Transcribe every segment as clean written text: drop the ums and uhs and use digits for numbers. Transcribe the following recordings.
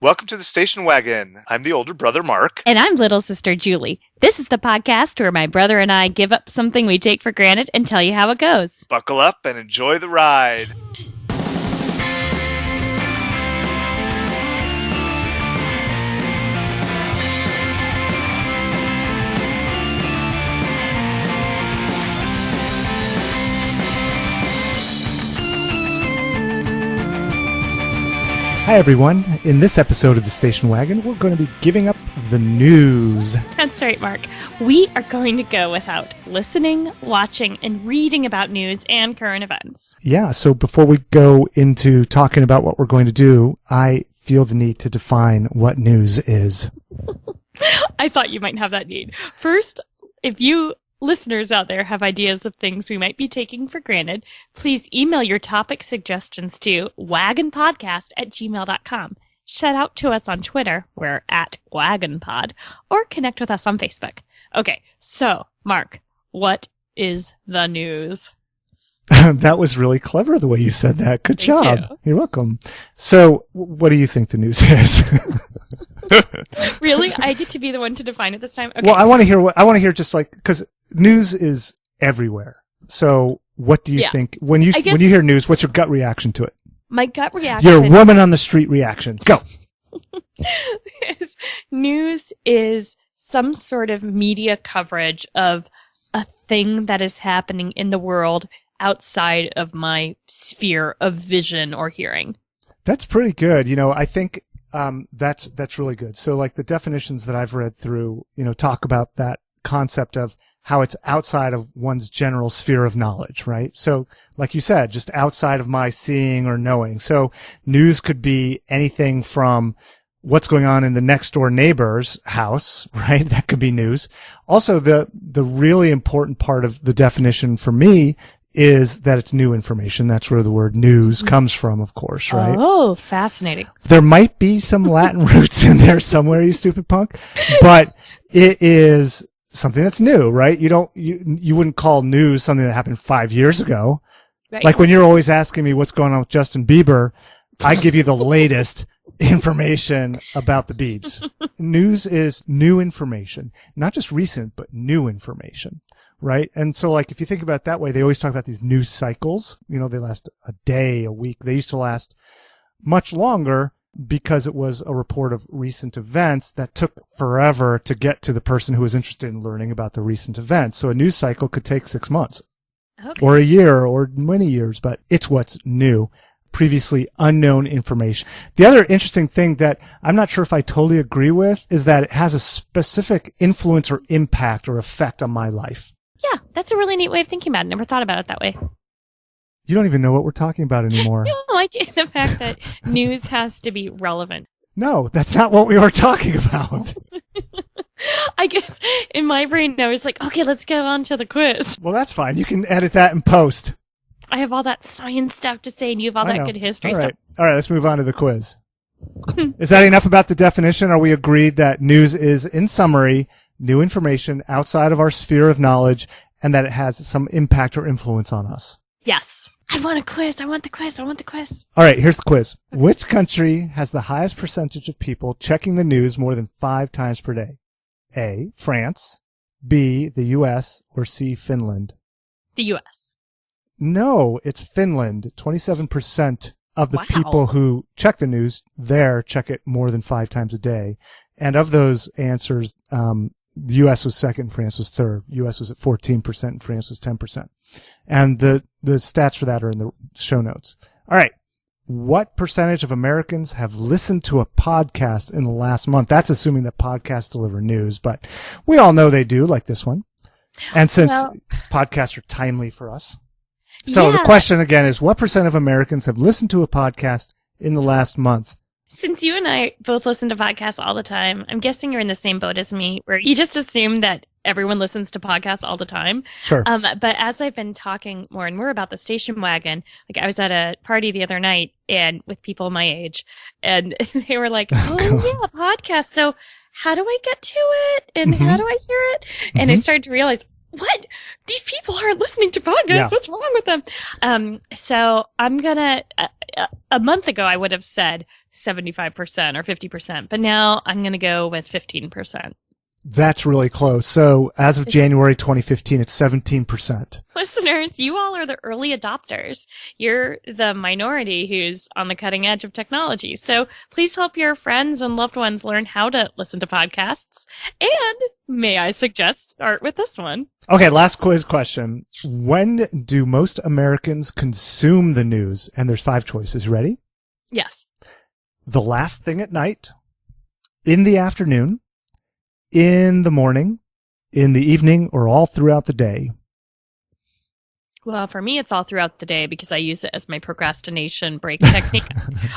Welcome to the Station Wagon. I'm the older brother, Mark. And I'm little sister, Julie. This is the podcast where my brother and I give up something we take for granted and tell you how it goes. Buckle up and enjoy the ride. Hi everyone, in this episode of the Station Wagon, we're going to be giving up the news. That's right, Mark. We are going to go without listening, watching, and reading about news and current events. Yeah, so before we go into talking about what we're going to do, I feel the need to define what news is. I thought you might have that need. First, if you listeners out there have ideas of things we might be taking for granted, please email your topic suggestions to wagonpodcast@gmail.com. Shout out to us on Twitter, we're at wagonpod, or connect with us on Facebook. Okay, so, Mark, what is the news? That was really clever the way you said that. Good job. You're welcome. So, what do you think the news is? Really? I get to be the one to define it this time? Okay. Well, I want to hear just like, because news is everywhere. So, what do you think when you hear news? What's your gut reaction to it? My gut reaction. Your woman on the street reaction. Go. News is some sort of media coverage of a thing that is happening in the world outside of my sphere of vision or hearing. That's pretty good. I think that's really good. So like the definitions that I've read through, talk about that concept of how it's outside of one's general sphere of knowledge, right? So like you said, just outside of my seeing or knowing. So news could be anything from what's going on in the next door neighbor's house, right? That could be news. Also, the really important part of the definition for me is that it's new information. That's where the word news comes from, of course, right? Oh, fascinating. There might be some Latin roots in there somewhere, you stupid punk, but it is something that's new, right? You wouldn't call news something that happened 5 years ago. Right. Like when you're always asking me what's going on with Justin Bieber, I give you the latest information about the Biebs. News is new information, not just recent, but new information. Right. And so like, if you think about it that way, they always talk about these news cycles. They last a day, a week. They used to last much longer because it was a report of recent events that took forever to get to the person who was interested in learning about the recent events. So a news cycle could take 6 months or a year or many years, but it's what's new, previously unknown information. The other interesting thing that I'm not sure if I totally agree with is that it has a specific influence or impact or effect on my life. Yeah, that's a really neat way of thinking about it. Never thought about it that way. You don't even know what we're talking about anymore. No, I do. The fact that news has to be relevant. No, that's not what we were talking about. I guess in my brain I was like, okay, let's get on to the quiz. Well, that's fine. You can edit that in post. I have all that science stuff to say and you have all that good history stuff. All right, let's move on to the quiz. Is that enough about the definition? Are we agreed that news is, in summary, new information outside of our sphere of knowledge and that it has some impact or influence on us? Yes. I want a quiz. I want the quiz. All right, here's the quiz. Which country has the highest percentage of people checking the news more than 5 times per day? A, France, B, the U.S., or C, Finland? The U.S. No, it's Finland. 27% of the people who check the news there check it more than 5 times a day. And of those answers, the U.S. was second, France was third. U.S. was at 14%, and France was 10%. And the stats for that are in the show notes. All right. What percentage of Americans have listened to a podcast in the last month? That's assuming that podcasts deliver news, but we all know they do, like this one. And since podcasts are timely for us. So the question again is, what percent of Americans have listened to a podcast in the last month? Since you and I both listen to podcasts all the time, I'm guessing you're in the same boat as me, where you just assume that everyone listens to podcasts all the time. Sure. But as I've been talking more and more about the Station Wagon, like I was at a party the other night and with people my age, and they were like, "Oh yeah, podcast. So how do I get to it? And how do I hear it?" And I started to realize, what? These people aren't listening to podcasts. Yeah. What's wrong with them? So I'm gonna, a month ago I would have said 75% or 50%, but now I'm going to go with 15%. That's really close. So as of January 2015, it's 17%. Listeners, you all are the early adopters. You're the minority who's on the cutting edge of technology. So please help your friends and loved ones learn how to listen to podcasts. And may I suggest start with this one? Okay, last quiz question. When do most Americans consume the news? And there's 5 choices. Ready? Yes. The last thing at night, in the afternoon, in the morning, in the evening, or all throughout the day? Well, for me, it's all throughout the day because I use it as my procrastination break technique.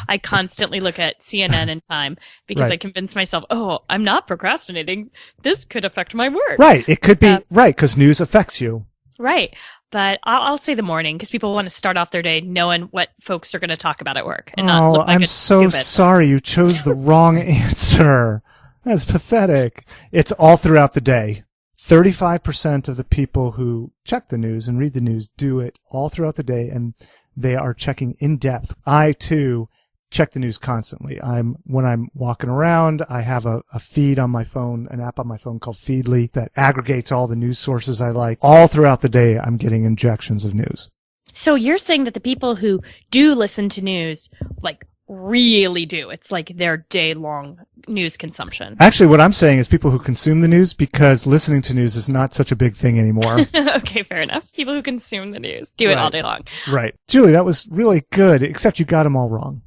I constantly look at CNN and Time because I convince myself, oh, I'm not procrastinating. This could affect my work. Right. It could be, right, because news affects you. Right. But I'll say the morning because people want to start off their day knowing what folks are going to talk about at work and not look like I'm so stupid. sorry. You chose the wrong answer. That's pathetic. It's all throughout the day. 35% of the people who check the news and read the news do it all throughout the day, and they are checking in depth. I, too, check the news constantly. When I'm walking around, I have a feed on my phone, an app on my phone called Feedly that aggregates all the news sources I like. All throughout the day, I'm getting injections of news. So you're saying that the people who do listen to news, like, really do. It's like their day-long news consumption. Actually, what I'm saying is people who consume the news, because listening to news is not such a big thing anymore. Okay, fair enough. People who consume the news do it all day long. Right. Julie, that was really good, except you got them all wrong.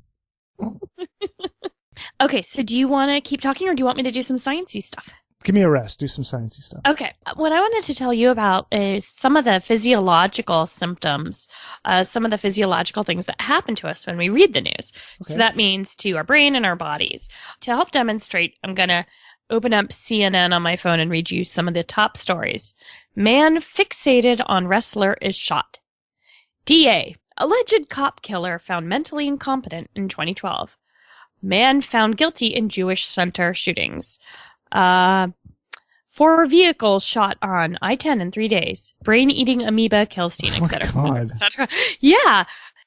Okay, so do you want to keep talking or do you want me to do some sciencey stuff? Give me a rest. Do some sciencey stuff. Okay. What I wanted to tell you about is some of the physiological symptoms, some of the physiological things that happen to us when we read the news. Okay. So that means to our brain and our bodies. To help demonstrate, I'm going to open up CNN on my phone and read you some of the top stories. Man fixated on wrestler is shot. DA, alleged cop killer found mentally incompetent in 2012. Man found guilty in Jewish center shootings. 4 vehicles shot on I-10 in 3 days. Brain-eating amoeba kills teen, etc. God. Yeah.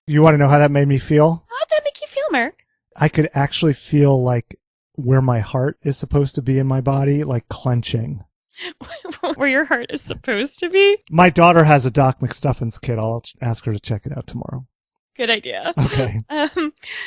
You want to know how that made me feel? How'd that make you feel, Mark? I could actually feel like where my heart is supposed to be in my body, like clenching. Where your heart is supposed to be? My daughter has a Doc McStuffins kit. I'll ask her to check it out tomorrow. Good idea. Okay.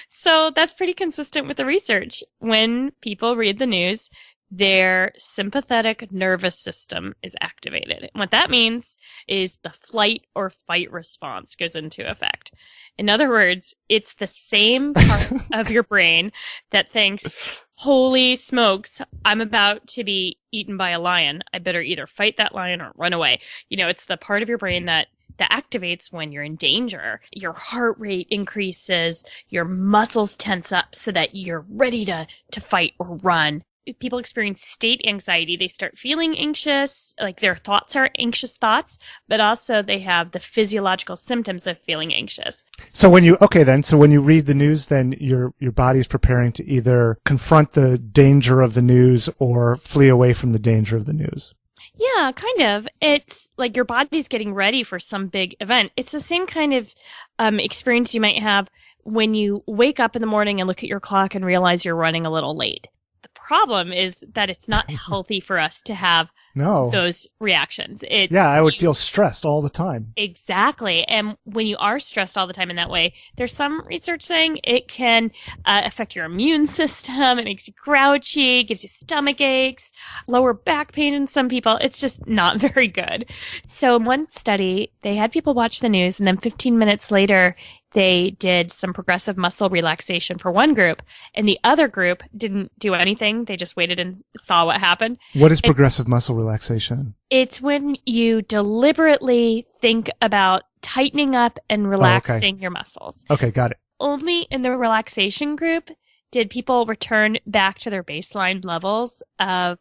So that's pretty consistent with the research. When people read the news, their sympathetic nervous system is activated. And what that means is the flight or fight response goes into effect. In other words, it's the same part of your brain that thinks, holy smokes, I'm about to be eaten by a lion. I better either fight that lion or run away. You know, it's the part of your brain that activates when you're in danger. Your heart rate increases, your muscles tense up so that you're ready to fight or run. If people experience state anxiety, they start feeling anxious, like their thoughts are anxious thoughts, but also they have the physiological symptoms of feeling anxious. So when you read the news, then your body is preparing to either confront the danger of the news or flee away from the danger of the news. Yeah, kind of. It's like your body's getting ready for some big event. It's the same kind of experience you might have when you wake up in the morning and look at your clock and realize you're running a little late. The problem is that it's not healthy for us to have those reactions. I would feel stressed all the time. Exactly. And when you are stressed all the time in that way, there's some research saying it can affect your immune system. It makes you grouchy, gives you stomach aches, lower back pain in some people. It's just not very good. So in one study, they had people watch the news and then 15 minutes later, they did some progressive muscle relaxation for one group, and the other group didn't do anything. They just waited and saw what happened. What is progressive muscle relaxation? It's when you deliberately think about tightening up and relaxing your muscles. Okay, got it. Only in the relaxation group did people return back to their baseline levels of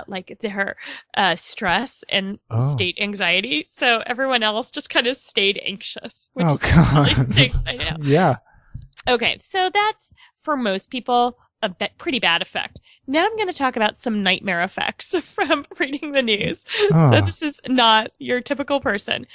like their stress and state anxiety. So everyone else just kind of stayed anxious, which really stinks. I know. Yeah. Okay, so that's for most people a pretty bad effect. Now I'm going to talk about some nightmare effects from reading the news. So this is not your typical person.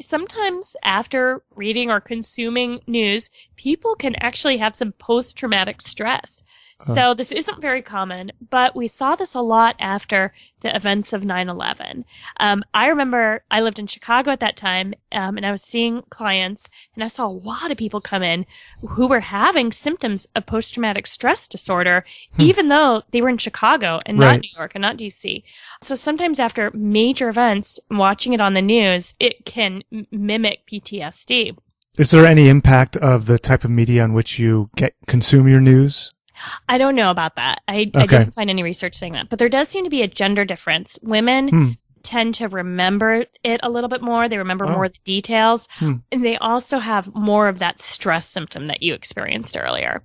sometimes after reading or consuming news, people can actually have some post-traumatic stress. So this isn't very common, but we saw this a lot after the events of 9/11. I remember I lived in Chicago at that time, and I was seeing clients, and I saw a lot of people come in who were having symptoms of post-traumatic stress disorder, even though they were in Chicago and not New York and not DC. So sometimes after major events, watching it on the news, it can mimic PTSD. Is there any impact of the type of media on which you consume your news? I don't know about that. I didn't find any research saying that. But there does seem to be a gender difference. Women tend to remember it a little bit more. They remember more of the details. And they also have more of that stress symptom that you experienced earlier.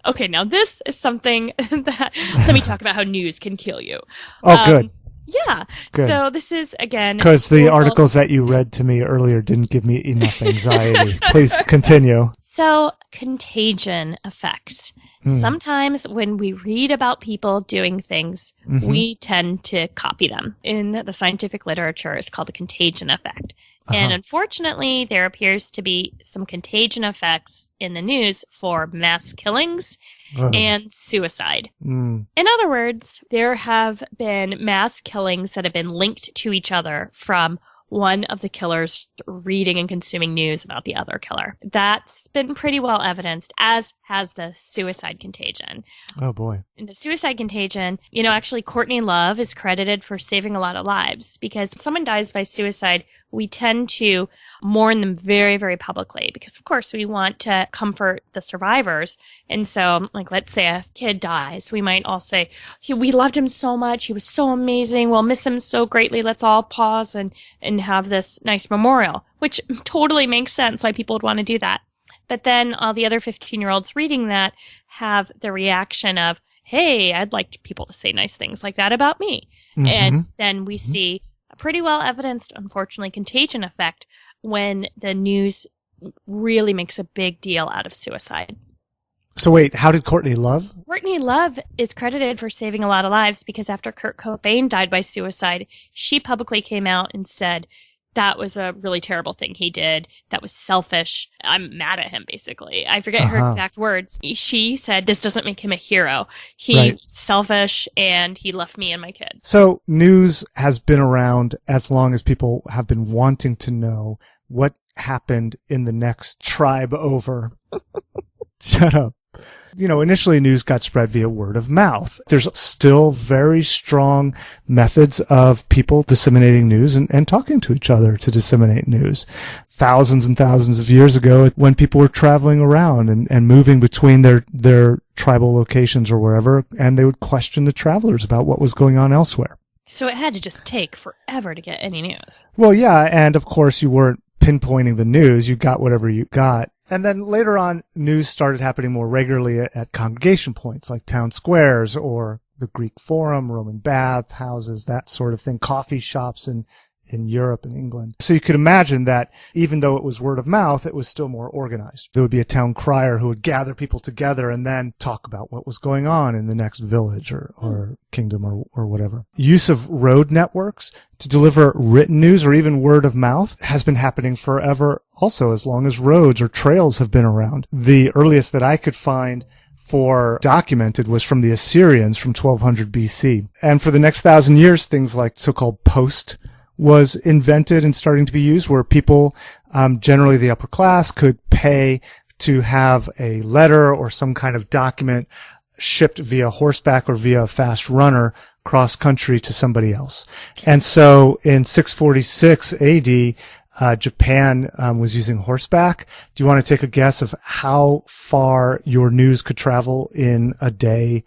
Okay, now this is something that, let me talk about how news can kill you. Oh, good. Yeah. Good. So this is, again... Because the articles that you read to me earlier didn't give me enough anxiety. Please continue. So, contagion effects. Sometimes when we read about people doing things, we tend to copy them. In the scientific literature, it's called the contagion effect. And unfortunately, there appears to be some contagion effects in the news for mass killings and suicide. In other words, there have been mass killings that have been linked to each other from one of the killers reading and consuming news about the other killer. That's been pretty well evidenced, as has the suicide contagion. Oh, boy. In the suicide contagion, actually Courtney Love is credited for saving a lot of lives, because if someone dies by suicide, we tend to mourn them very, very publicly, because of course we want to comfort the survivors. And so, like, let's say a kid dies, we might all say, we loved him so much, he was so amazing, we'll miss him so greatly, let's all pause and have this nice memorial, which totally makes sense why people would want to do that. But then all the other 15-year-olds reading that have the reaction of, hey, I'd like people to say nice things like that about me. And then we see a pretty well evidenced, unfortunately, contagion effect when the news really makes a big deal out of suicide. So wait, how did Courtney Love? Courtney Love is credited for saving a lot of lives, because after Kurt Cobain died by suicide, she publicly came out and said, that was a really terrible thing he did. That was selfish. I'm mad at him, basically. I forget her exact words. She said, this doesn't make him a hero. He was selfish, and he left me and my kid. So news has been around as long as people have been wanting to know what happened in the next tribe over. Shut up. Initially news got spread via word of mouth. There's still very strong methods of people disseminating news and talking to each other to disseminate news. Thousands and thousands of years ago, when people were traveling around and moving between their tribal locations or wherever, and they would question the travelers about what was going on elsewhere. So it had to just take forever to get any news. Well, yeah, and of course you weren't pinpointing the news. You got whatever you got. And then later on, news started happening more regularly at congregation points like town squares or the Greek Forum, Roman bath houses, that sort of thing, coffee shops in Europe and England. So you could imagine that even though it was word of mouth, it was still more organized. There would be a town crier who would gather people together and then talk about what was going on in the next village or kingdom or whatever. Use of road networks to deliver written news or even word of mouth has been happening forever also, as long as roads or trails have been around. The earliest that I could find for documented was from the Assyrians from 1200 BC. And for the next 1,000 years, things like so-called post was invented and starting to be used, where people, generally the upper class, could pay to have a letter or some kind of document shipped via horseback or via a fast runner cross country to somebody else. And so in 646 AD, Japan was using horseback. Do you want to take a guess of how far your news could travel in a day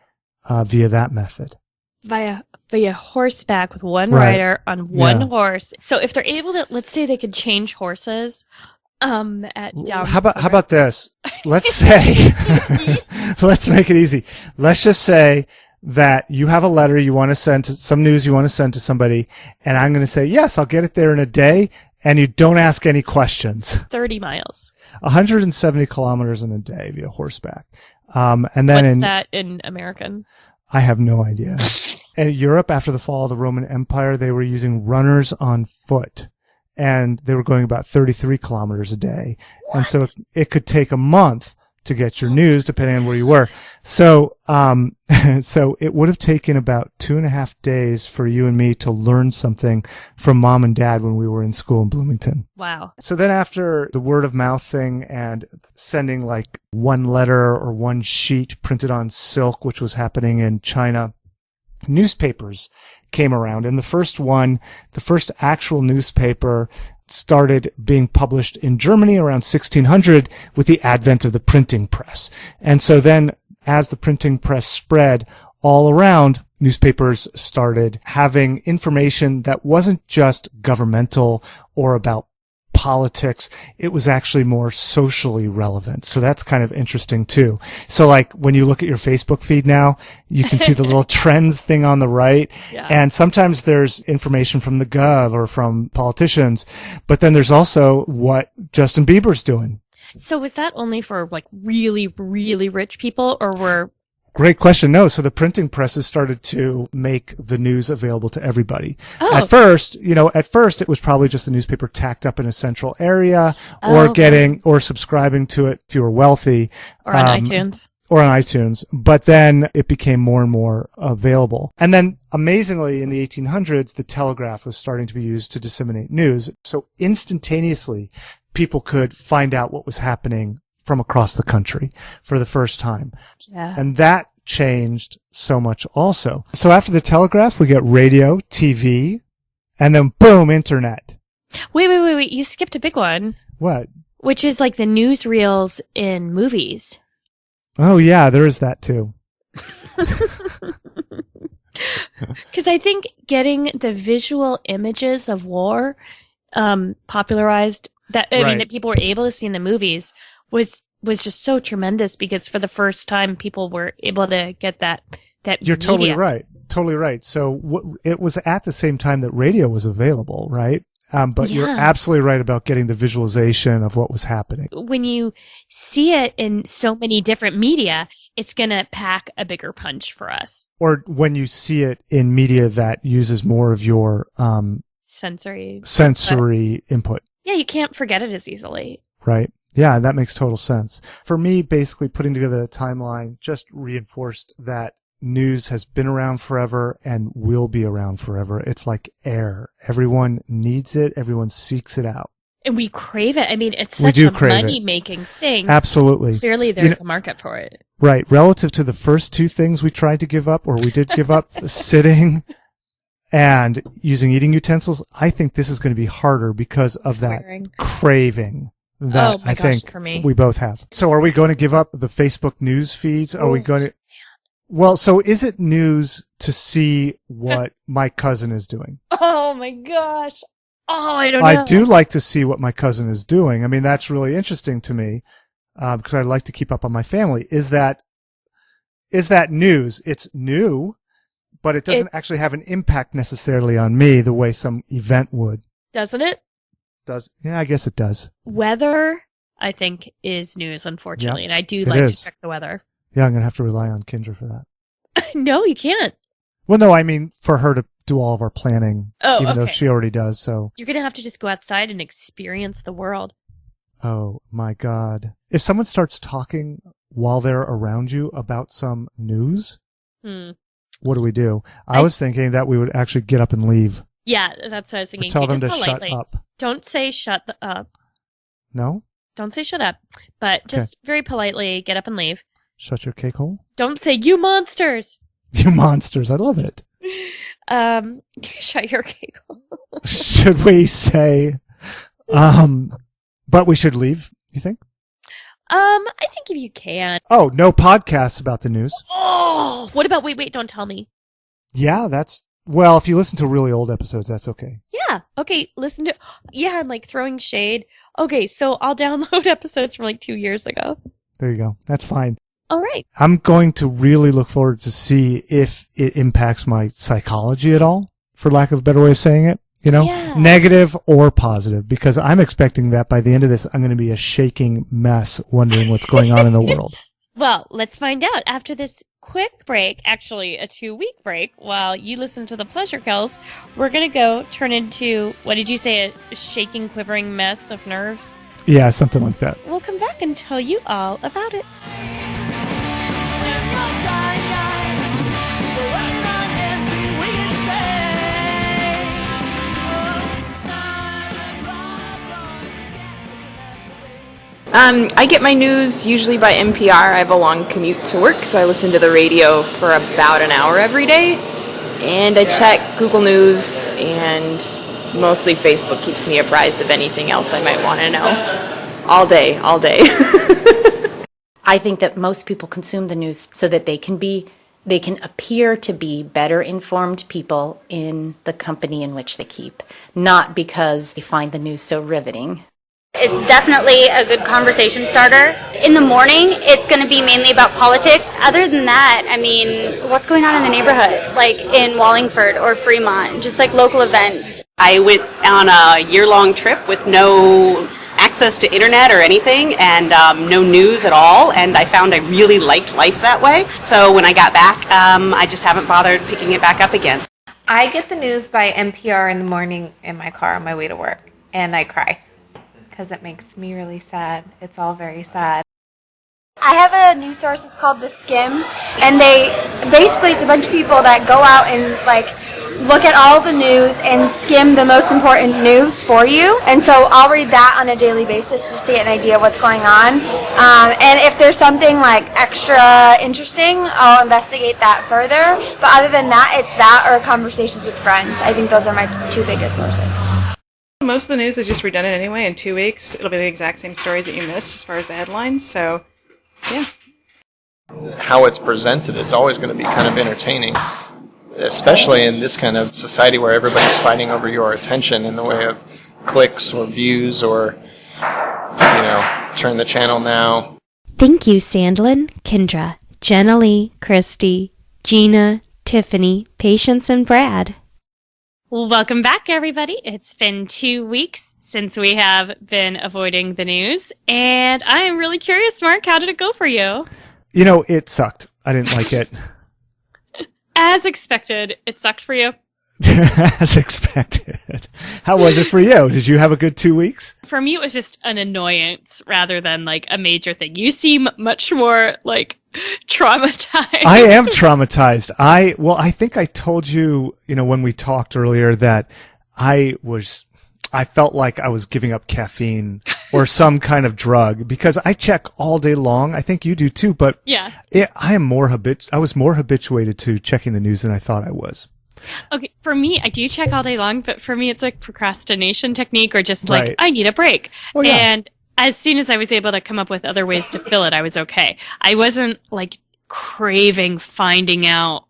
via that method? Via horseback with one rider on one horse. So if they're able to, let's say they could change horses, how about this? Let's say, let's make it easy. Let's just say that you have a letter you want to send to some news you want to send to somebody, and I'm going to say, yes, I'll get it there in a day, and you don't ask any questions. 30 miles. 170 kilometers in a day via horseback. And then what's that in American? I have no idea. In Europe, after the fall of the Roman Empire, they were using runners on foot. and they were going about 33 kilometers a day. What? And so it could take a month to get your news depending on where you were. So, so it would have taken about 2.5 days for you and me to learn something from mom and dad when we were in school in Bloomington. Wow. So then after the word of mouth thing and sending like one letter or one sheet printed on silk, which was happening in China, newspapers came around. And the first actual newspaper started being published in Germany around 1600 with the advent of the printing press. And so then as the printing press spread all around, newspapers started having information that wasn't just governmental or about politics. It was actually more socially relevant. So that's kind of interesting too. So like when you look at your Facebook feed now, you can see the little trends thing on the right. Yeah. And sometimes there's information from the gov or from politicians, but then there's also what Justin Bieber's doing. So was that only for like really, really rich people, or were... Great question. No, so the printing presses started to make the news available to everybody. Oh. At first it was probably just the newspaper tacked up in a central area or or subscribing to it if you were wealthy. Or on iTunes. Or on iTunes. But then it became more and more available. And then amazingly in the 1800s, the telegraph was starting to be used to disseminate news. So instantaneously people could find out what was happening from across the country for the first time. Yeah. And that changed so much also. So after the telegraph, we get radio, TV, and then boom, internet. Wait. You skipped a big one. What? Which is like the newsreels in movies. Oh yeah, there is that too. Because I think getting the visual images of war popularized, that that people were able to see in the movies was just so tremendous, because for the first time people were able to get that You're media. totally right. So it was at the same time that radio was available, right? But Yeah. you're absolutely right about getting the visualization of what was happening. When you see it in so many different media, it's going to pack a bigger punch for us. Or when you see it in media that uses more of your Sensory input. Yeah, you can't forget it as easily. Right. Yeah, that makes total sense. For me, basically putting together the timeline just reinforced that news has been around forever and will be around forever. It's like air. Everyone needs it. Everyone seeks it out. And we crave it. I mean, it's such a money-making thing. Absolutely. Clearly, there's a market for it. Right. Relative to the first two things we tried to give up, or we did give up, and using eating utensils, I think this is going to be harder because of Swearing. that craving that I think for me. we both have. So are we going to give up the Facebook news feeds? Are we going to? Well, so is it news to see what my cousin is doing? Oh my gosh. Oh, I don't know. I do like to see what my cousin is doing. I mean, that's really interesting to me, because I like to keep up on my family. Is that news? It's new, but it doesn't actually have an impact necessarily on me the way some event would. Doesn't it? Yeah, I guess it does. Weather, I think, is news, unfortunately. Yep, and I do it like is. to check the weather. Yeah, I'm going to have to rely on Kendra for that. No, you can't. Well, no, I mean for her to do all of our planning, even though okay. she already does. So You're going to have to just go outside and experience the world. Oh my God. If someone starts talking while they're around you about some news, what do we do? I was thinking that we would actually get up and leave. Yeah, that's what I was thinking. Or tell them just to politely. shut up. Don't say shut up. No? Don't say shut up. But just very politely get up and leave. Shut your cake hole? Don't say, you monsters! You monsters. I love it. Shut your cake hole. Should we say, but we should leave, you think? I think if you can. Oh, no podcasts about the news. Oh, what about, wait, don't tell me. Yeah, well, if you listen to really old episodes, that's okay. Yeah. Okay. Listen to, and like throwing shade. Okay. So I'll download episodes from like 2 years ago. There you go. That's fine. All right. I'm going to really look forward to see if it impacts my psychology at all, for lack of a better way of saying it. Negative or positive, because I'm expecting that by the end of this, I'm going to be a shaking mess wondering what's going on in the world. Well, let's find out after this quick break, actually a 2-week break, while you listen to the Pleasure Kills. We're going to go turn into, what did you say, a shaking, quivering mess of nerves? Yeah, something like that. We'll come back and tell you all about it. I get my news usually by NPR. I have a long commute to work, so I listen to the radio for about an hour every day. And I check Google News, and mostly Facebook keeps me apprised of anything else I might want to know. All day. I think that most people consume the news so that they can appear to be better informed people in the company in which they keep, not because they find the news so riveting. It's definitely a good conversation starter. In the morning, it's going to be mainly about politics. Other than that, I mean, what's going on in the neighborhood, like in Wallingford or Fremont, just like local events. I went on a year-long trip with no access to internet or anything and no news at all, and I found I really liked life that way. So when I got back, I just haven't bothered picking it back up again. I get the news by NPR in the morning in my car on my way to work, and I cry because it makes me really sad. It's all very sad. I have a news source, it's called The Skim, and it's a bunch of people that go out and look at all the news and skim the most important news for you. And so I'll read that on a daily basis just to get an idea of what's going on. And if there's something extra interesting, I'll investigate that further. But other than that, it's that or conversations with friends. I think those are my two biggest sources. Most of the news is just redundant anyway. In 2 weeks, it'll be the exact same stories that you missed as far as the headlines. So, yeah. How it's presented, it's always going to be kind of entertaining, especially in this kind of society where everybody's fighting over your attention in the way of clicks or views or, turn the channel now. Thank you, Sandlin, Kendra, Jenna Lee, Christy, Gina, Tiffany, Patience, and Brad. Welcome back, everybody. It's been 2 weeks since we have been avoiding the news, and I am really curious, Mark, how did it go for you? It sucked. I didn't like it. As expected, it sucked for you. As expected. How was it for you? Did you have a good 2 weeks? For me, it was just an annoyance rather than a major thing. You seem much more traumatized. I am traumatized. I think I told you, when we talked earlier that I felt like I was giving up caffeine or some kind of drug because I check all day long. I think you do too, but yeah, I was more habituated to checking the news than I thought I was. Okay, for me, I do check all day long, but for me, it's procrastination technique or just Right. I need a break. Oh, yeah. And as soon as I was able to come up with other ways to fill it, I was okay. I wasn't craving finding out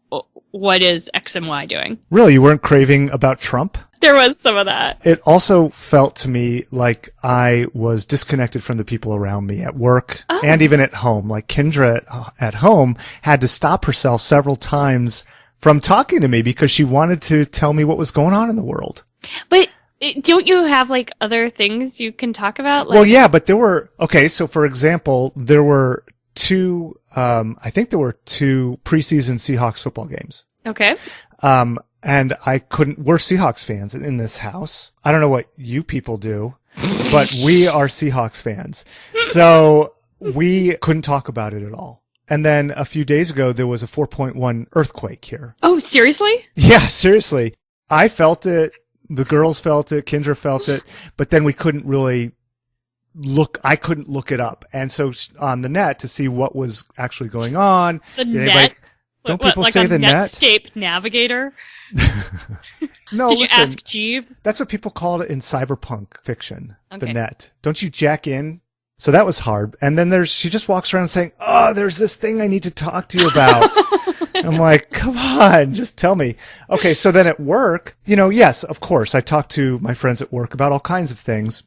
what is X and Y doing. Really? You weren't craving about Trump? There was some of that. It also felt to me like I was disconnected from the people around me at work and even at home. Like Kendra at home had to stop herself several times from talking to me because she wanted to tell me what was going on in the world. But don't you have other things you can talk about? Well, yeah, but so for example, there were two preseason Seahawks football games. Okay. And we're Seahawks fans in this house. I don't know what you people do, but we are Seahawks fans. So we couldn't talk about it at all. And then a few days ago, there was a 4.1 earthquake here. Oh, seriously? Yeah, seriously. I felt it. The girls felt it. Kendra felt it. But then we couldn't really I couldn't look it up. And so on the net to see what was actually going on. The net? Don't people say the net? Netscape Navigator? No, Did you listen, ask Jeeves? That's what people call it in cyberpunk fiction, Okay. the net. Don't you jack in? So that was hard. And then she just walks around saying, there's this thing I need to talk to you about. I'm like, come on, just tell me. Okay, so then at work, yes, of course, I talk to my friends at work about all kinds of things,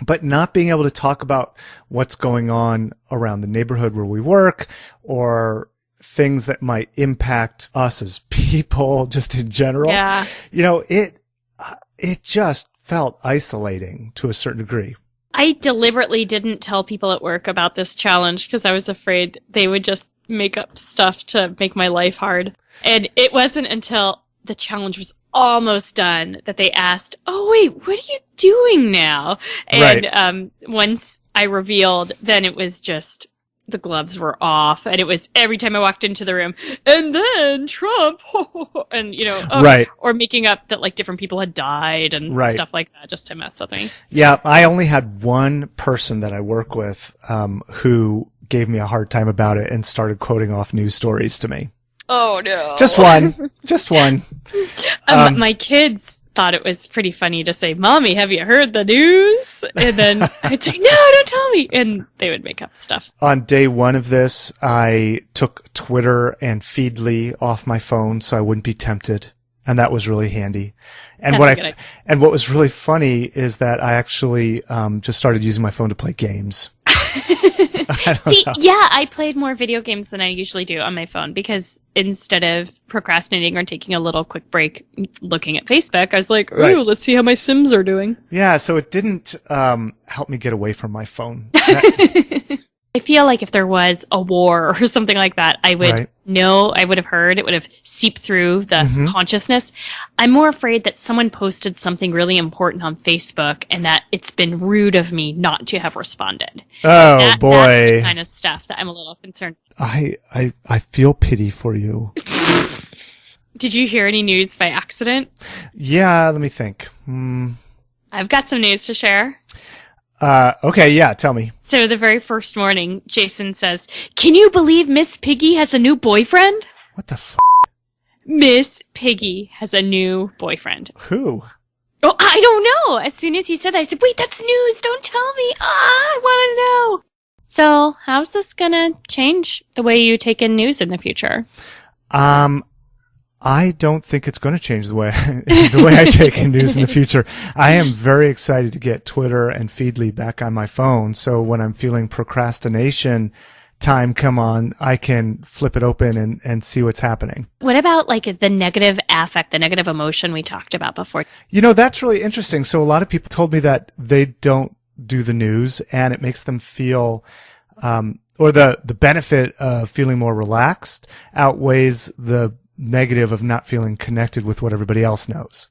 but not being able to talk about what's going on around the neighborhood where we work or things that might impact us as people just in general. Yeah. It just felt isolating to a certain degree. I deliberately didn't tell people at work about this challenge because I was afraid they would just make up stuff to make my life hard. And it wasn't until the challenge was almost done that they asked, "Oh, wait, what are you doing now?" And once I revealed, then it was just the gloves were off, and it was every time I walked into the room, and then Trump, and or making up that like different people had died and stuff like that just to mess with me. Yeah, I only had one person that I work with who gave me a hard time about it and started quoting off news stories to me. Oh no! Just one. My kids thought it was pretty funny to say, "Mommy, have you heard the news?" And then I'd say, "No, don't tell me," and they would make up stuff. On day one of this, I took Twitter and Feedly off my phone so I wouldn't be tempted, and that was really handy. And what was really funny is that I actually just started using my phone to play games. See, yeah, I played more video games than I usually do on my phone because instead of procrastinating or taking a little quick break looking at Facebook, I was like, "Ooh, let's see how my Sims are doing." Yeah, so it didn't help me get away from my phone. I feel like if there was a war or something like that, I would know, I would have heard, it would have seeped through the consciousness. I'm more afraid that someone posted something really important on Facebook and that it's been rude of me not to have responded. Oh, boy. That's the kind of stuff that I'm a little concerned. I feel pity for you. Did you hear any news by accident? Yeah, let me think. I've got some news to share. Okay, yeah, tell me. So the very first morning, Jason says, "Can you believe Miss Piggy has a new boyfriend?" What the f***? Miss Piggy has a new boyfriend. Who? Oh, I don't know. As soon as he said that, I said, "Wait, that's news. Don't tell me. I want to know." So how's this going to change the way you take in news in the future? I don't think it's going to change the way I take in news in the future. I am very excited to get Twitter and Feedly back on my phone. So when I'm feeling procrastination time come on, I can flip it open and see what's happening. What about like the negative affect, the negative emotion we talked about before? That's really interesting. So a lot of people told me that they don't do the news and it makes them feel, or the benefit of feeling more relaxed outweighs the negative of not feeling connected with what everybody else knows.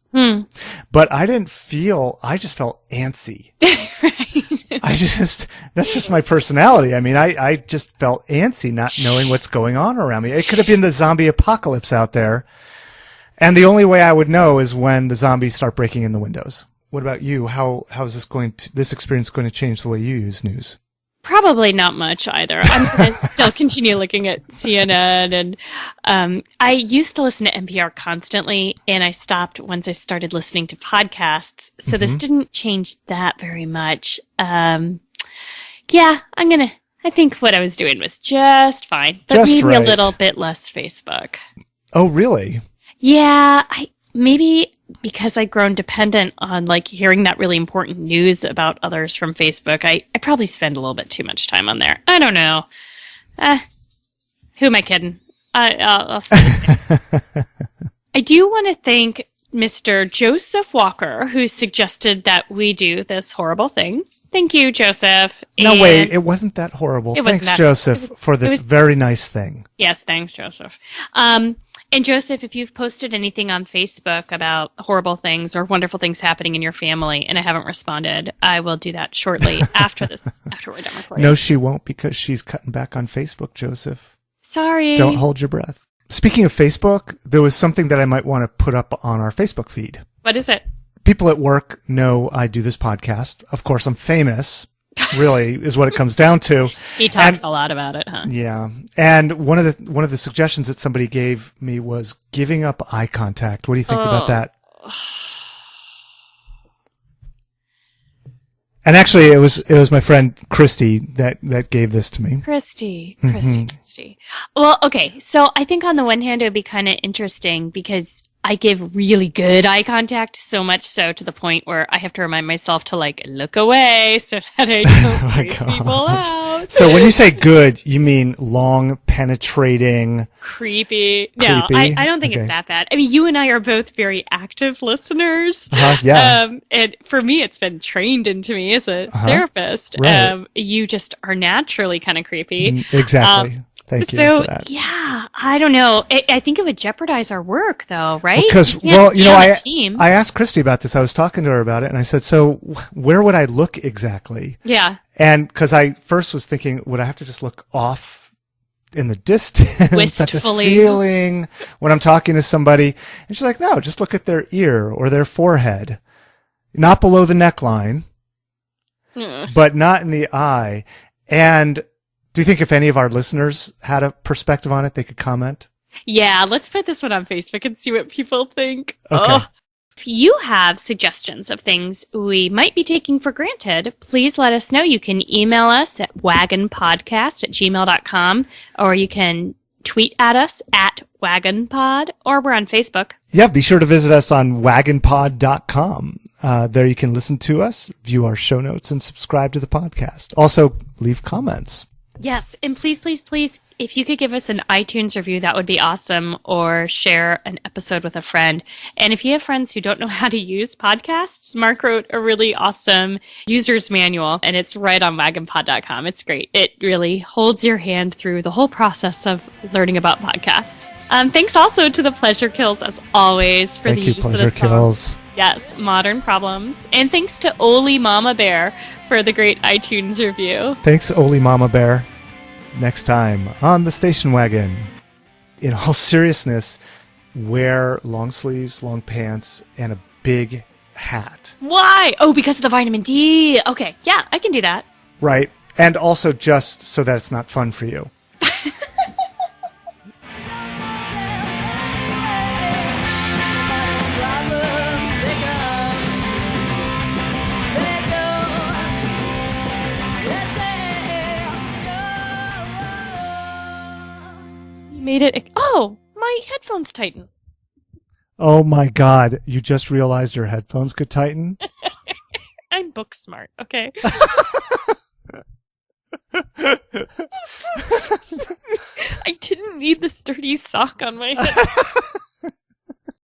But I just felt antsy. That's just my personality. I mean, I just felt antsy not knowing what's going on around me. It could have been the zombie apocalypse out there. And the only way I would know is when the zombies start breaking in the windows. What about you? How is this experience going to change the way you use news? Probably not much either. I'm going to still continue looking at CNN, and I used to listen to NPR constantly, and I stopped once I started listening to podcasts. So this didn't change that very much. I think what I was doing was just fine, but maybe a little bit less Facebook. Oh, really? Yeah, maybe because I've grown dependent on like hearing that really important news about others from Facebook, I probably spend a little bit too much time on there. I don't know. Who am I kidding? I'll say I do want to thank Mr. Joseph Walker, who suggested that we do this horrible thing. Thank you, Joseph. No, wait, it wasn't that horrible. Thanks, Joseph, for this very nice thing. Yes, thanks, Joseph. And Joseph, if you've posted anything on Facebook about horrible things or wonderful things happening in your family and I haven't responded, I will do that shortly after we're done recording. No, she won't, because she's cutting back on Facebook, Joseph. Sorry. Don't hold your breath. Speaking of Facebook, there was something that I might want to put up on our Facebook feed. What is it? People at work know I do this podcast. Of course, I'm famous. Really is what it comes down to. He talks a lot about it, huh? Yeah. And one of the suggestions that somebody gave me was giving up eye contact. What do you think about that? And actually, it was my friend Christy that gave this to me. Christy. Well, okay. So I think on the one hand, it would be kind of interesting because I give really good eye contact, so much so to the point where I have to remind myself to like look away so that I don't freak people out. So when you say good, you mean long, penetrating, creepy? No, I don't think it's that bad. I mean, you and I are both very active listeners. Yeah. And for me, it's been trained into me as a therapist. Right. You just are naturally kind of creepy. Exactly. Thank you for that. Yeah, I don't know. I think it would jeopardize our work, though, right? Because, I asked Christy about this. I was talking to her about it, and I said, so where would I look exactly? Yeah. And because I first was thinking, would I have to just look off in the distance at the ceiling when I'm talking to somebody? And she's like, no, just look at their ear or their forehead. Not below the neckline, but not in the eye. And do you think if any of our listeners had a perspective on it, they could comment? Yeah, let's put this one on Facebook and see what people think. Okay. Oh. If you have suggestions of things we might be taking for granted, please let us know. You can email us at wagonpodcast@gmail.com, or you can tweet at us at wagonpod, or we're on Facebook. Yeah, be sure to visit us on wagonpod.com. There you can listen to us, view our show notes, and subscribe to the podcast. Also, leave comments. Yes, and please, please, please, if you could give us an iTunes review, that would be awesome, or share an episode with a friend. And if you have friends who don't know how to use podcasts, Mark wrote a really awesome user's manual, and it's right on wagonpod.com. It's great. It really holds your hand through the whole process of learning about podcasts. Thanks also to the Pleasure Kills, as always, for the use of the song. Kills. Yes, Modern Problems. And thanks to Oli Mama Bear for the great iTunes review. Thanks, Oli Mama Bear. Next time on the Station Wagon. In all seriousness, wear long sleeves, long pants, and a big hat. Why? Oh, because of the vitamin D. Okay, yeah, I can do that. Right. And also just so that it's not fun for you. Made it. Oh, my headphones tighten. Oh my God. You just realized your headphones could tighten? I'm book smart, okay? I didn't need the sturdy sock on my head.